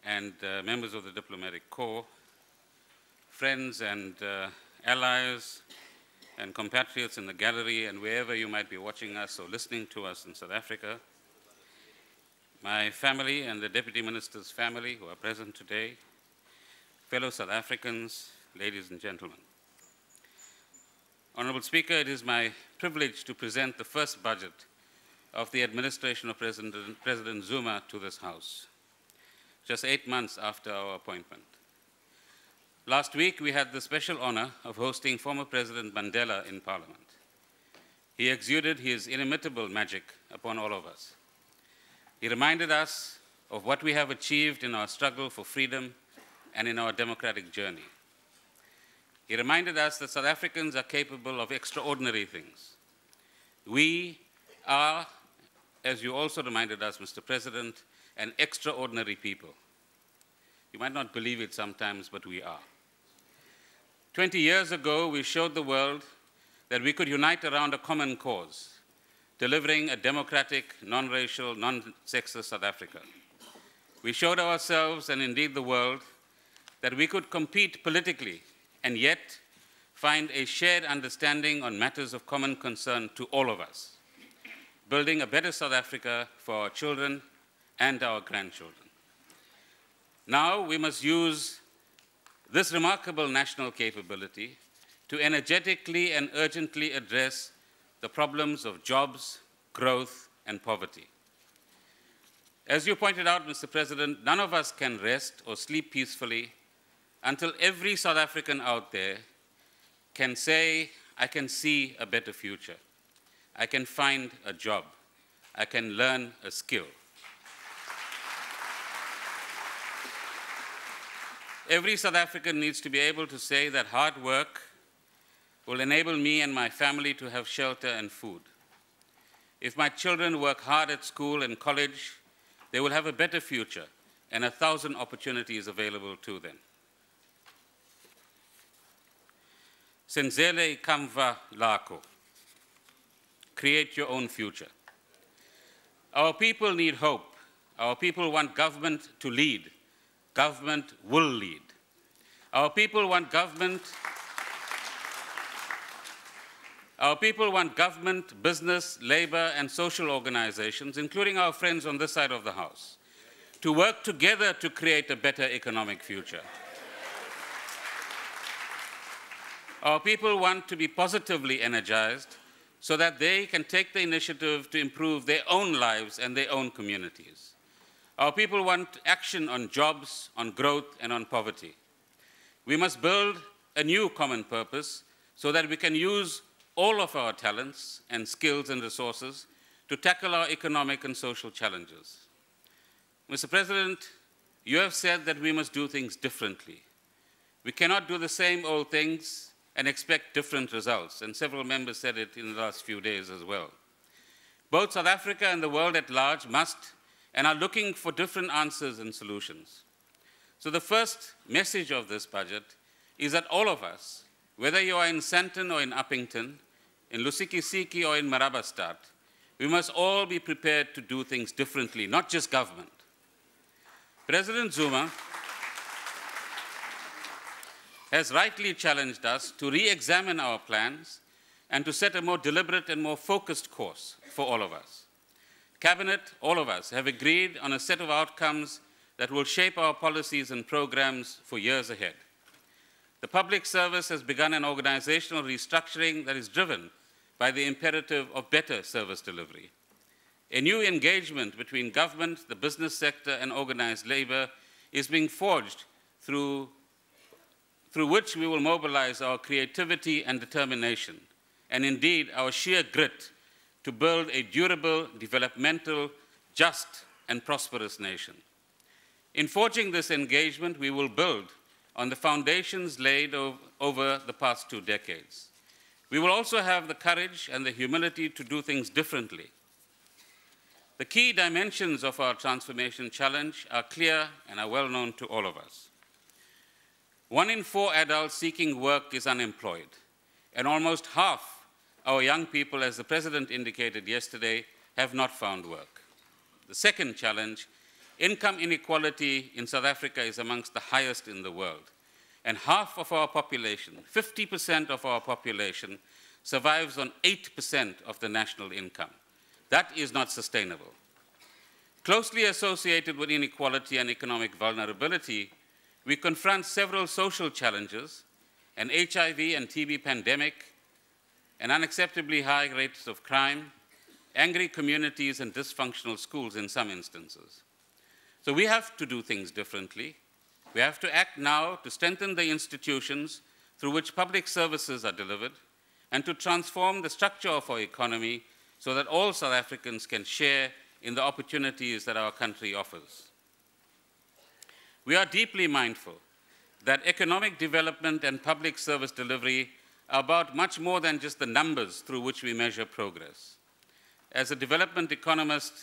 and members of the diplomatic corps, friends and allies and compatriots in the gallery and wherever you might be watching us or listening to us in South Africa, my family and the Deputy Minister's family who are present today, fellow South Africans, ladies and gentlemen. Honorable Speaker, it is my privilege to present the first budget of the administration of President Zuma to this House, just 8 months after our appointment. Last week, we had the special honor of hosting former President Mandela in Parliament. He exuded his inimitable magic upon all of us. He reminded us of what we have achieved in our struggle for freedom and in our democratic journey. He reminded us that South Africans are capable of extraordinary things. We are, as you also reminded us, Mr. President, an extraordinary people. You might not believe it sometimes, but we are. 20 years ago, we showed the world that we could unite around a common cause, delivering a democratic, non-racial, non-sexist South Africa. We showed ourselves, and indeed the world, that we could compete politically and yet find a shared understanding on matters of common concern to all of us, building a better South Africa for our children and our grandchildren. Now we must use this remarkable national capability to energetically and urgently address the problems of jobs, growth, and poverty. As you pointed out, Mr. President, none of us can rest or sleep peacefully until every South African out there can say, I can see a better future. I can find a job. I can learn a skill. Every South African needs to be able to say that hard work will enable me and my family to have shelter and food. If my children work hard at school and college, they will have a better future and 1,000 opportunities available to them. Senzele kamva lako. Create your own future. Our people need hope. Our people want government to lead. Government will lead. Our people want government, business, labor, and social organizations, including our friends on this side of the House, to work together to create a better economic future. Our people want to be positively energized so that they can take the initiative to improve their own lives and their own communities. Our people want action on jobs, on growth, and on poverty. We must build a new common purpose so that we can use all of our talents and skills and resources to tackle our economic and social challenges. Mr. President, you have said that we must do things differently. We cannot do the same old things and expect different results, and several members said it in the last few days as well. Both South Africa and the world at large must and are looking for different answers and solutions. So the first message of this budget is that all of us, whether you are in Sandton or in Uppington, in Lusikisiki or in Marabastad, we must all be prepared to do things differently, not just government. President Zuma has rightly challenged us to re-examine our plans and to set a more deliberate and more focused course for all of us. Cabinet, all of us, have agreed on a set of outcomes that will shape our policies and programs for years ahead. The public service has begun an organizational restructuring that is driven by the imperative of better service delivery. A new engagement between government, the business sector, and organized labor is being forged through which we will mobilize our creativity and determination, and indeed our sheer grit to build a durable, developmental, just, and prosperous nation. In forging this engagement, we will build on the foundations laid over the past 2 decades. We will also have the courage and the humility to do things differently. The key dimensions of our transformation challenge are clear and are well known to all of us. 1 in 4 adults seeking work is unemployed, and almost half our young people, as the President indicated yesterday, have not found work. The second challenge income inequality in South Africa is amongst the highest in the world. And half of our population, 50% of our population, survives on 8% of the national income. That is not sustainable. Closely associated with inequality and economic vulnerability, we confront several social challenges, an HIV and TB pandemic, an unacceptably high rates of crime, angry communities and dysfunctional schools in some instances. So we have to do things differently. We have to act now to strengthen the institutions through which public services are delivered and to transform the structure of our economy so that all South Africans can share in the opportunities that our country offers. We are deeply mindful that economic development and public service delivery are about much more than just the numbers through which we measure progress. As a development economist,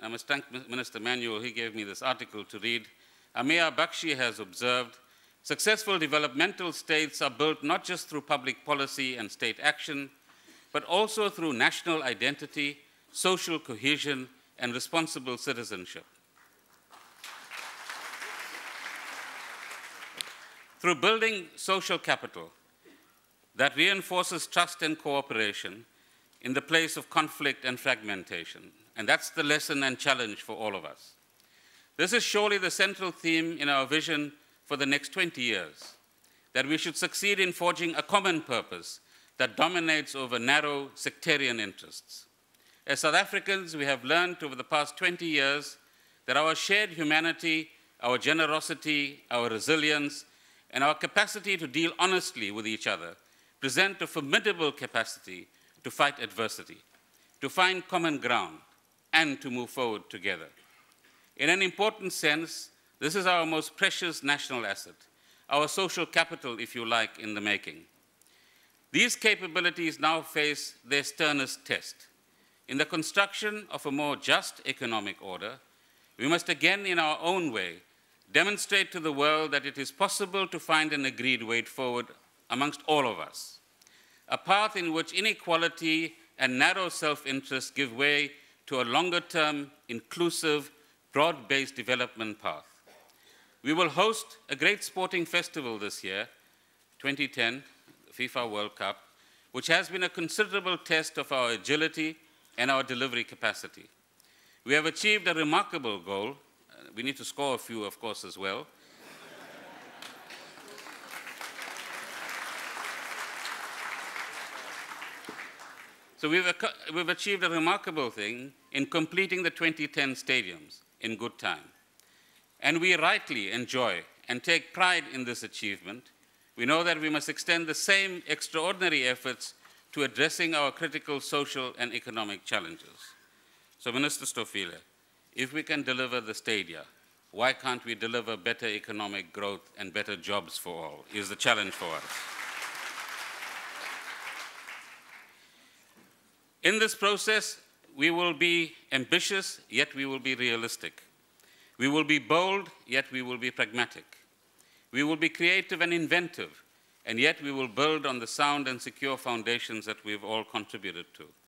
I must thank Minister Manuel, he gave me this article to read. Amir Bakshi has observed, successful developmental states are built not just through public policy and state action, but also through national identity, social cohesion, and responsible citizenship. Through building social capital that reinforces trust and cooperation in the place of conflict and fragmentation. And that's the lesson and challenge for all of us. This is surely the central theme in our vision for the next 20 years, that we should succeed in forging a common purpose that dominates over narrow sectarian interests. As South Africans, we have learned over the past 20 years that our shared humanity, our generosity, our resilience, and our capacity to deal honestly with each other present a formidable capacity to fight adversity, to find common ground, and to move forward together. In an important sense, this is our most precious national asset, our social capital, if you like, in the making. These capabilities now face their sternest test. In the construction of a more just economic order, we must again, in our own way, demonstrate to the world that it is possible to find an agreed way forward amongst all of us, a path in which inequality and narrow self-interest give way to a longer-term, inclusive, broad-based development path. We will host a great sporting festival this year, 2010, the FIFA World Cup, which has been a considerable test of our agility and our delivery capacity. We have achieved a remarkable goal. We need to score a few, of course, as well. So we've achieved a remarkable thing in completing the 2010 stadiums in good time. And we rightly enjoy and take pride in this achievement. We know that we must extend the same extraordinary efforts to addressing our critical social and economic challenges. So Minister Stofile, if we can deliver the stadia, why can't we deliver better economic growth and better jobs for all, is the challenge for us. In this process, we will be ambitious, yet we will be realistic. We will be bold, yet we will be pragmatic. We will be creative and inventive, and yet we will build on the sound and secure foundations that we've all contributed to.